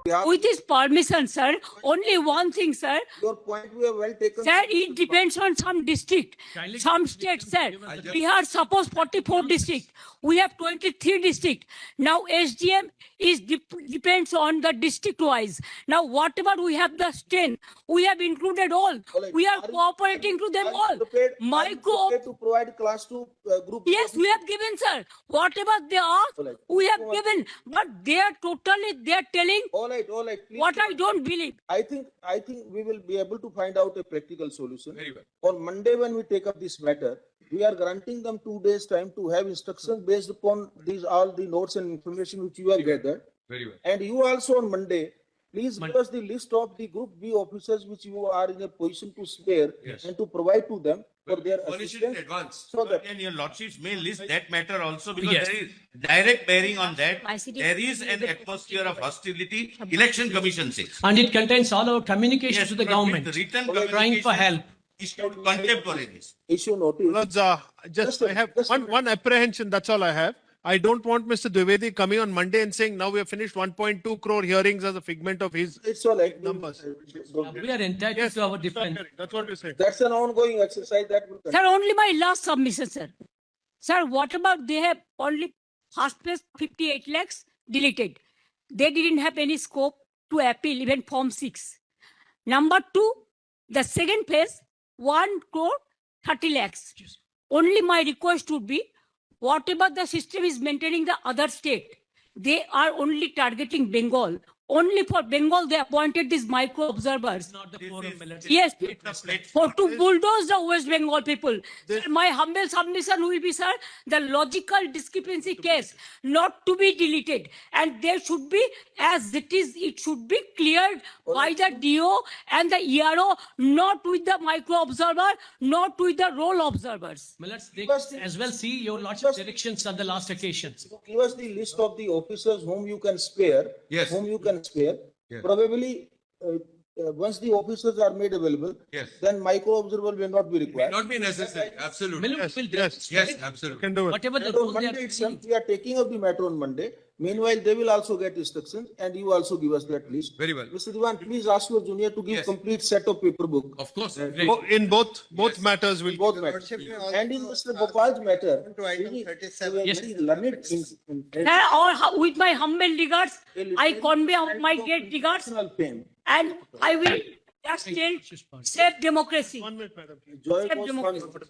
With his permission, sir, only one thing, sir. Your point we have well taken. Sir, it depends on some district, some states, sir. We are suppose 44 district. We have 23 district. Now SDM is depends on the district wise. Now whatever we have the strength, we have included all. Alright, We are are you- cooperating to them Are you all. prepared- are you Micro, prepared to provide class 2 group? yes, we have given, sir. Whatever they ask, Alright. we have given. But they are telling All right, please. what I don't believe. I think we will be able to find out a practical solution. Very well. On Monday, when we take up this matter, we are granting them 2 days time to have instructions based upon all the notes and information which you have gathered. Very well. And you also on Monday, please give us the list of the Group B officers which you are in a position to spare Yes. and to provide to them for their Furnish it in assistance. advance. So that And your lordships may list that matter also because Yes. there is direct bearing on that. ICT. There is an atmosphere of hostility. Election Commission says. And it contains all our communication Yes, to the but government, with Written trying for help. issued contemporaneous. issue notice. Lords, I have just- one apprehension, that's all I have. I don't want Mr. Dwivedi coming on Monday and saying, now we have finished 1.2 crore hearings as a figment of his. It's all right. Numbers. We are entitled to our defense. That's what you're saying. That's an ongoing exercise that will continue. Sir, only my last submission, sir. Sir, what about they have only first phase 58 lakhs deleted. They didn't have any scope to appeal even Form 6. Number 2, the second phase, 1 crore 30 lakhs. Only my request would be, whatever the system is maintaining the other state, they are only targeting Bengal. Only for Bengal, they appointed these micro observers. Not the forum, Millet. Yes, Platform. for to bulldoze the West Bengal people. Sir, my humble submission will be, sir, the logical discrepancy case not to be deleted, and there should be, as it is, it should be cleared by the DO and the ERO, not with the micro observer, not with the role observers. Well, they as well see your lordship directions at the last occasions. Give us the list of the officers whom you can spare. Yes. Whom you can spare. Yes. Probably, once the officers are made available. Yes. Then micro observer will not be May required. not be necessary. Absolutely. Millet will Yes. Yes, You absolutely. can do it. whatever the And on role they Monday are itself, taking. we are taking up the matter on Monday. Meanwhile, they will also get instructions and you also give us that list. Very well. Mr. Diwan, please ask your junior to give Yes. complete set of paper book. Of course. In both matters, we'll. Both matters. And in Mr. Gopal's matter, To item he is 37. Yes. very learned in Sir, with my humble regards, I convey my great regards, personal fame. and I will just tell, save democracy. 1 minute, madam. Joy Save goes democracy. fund.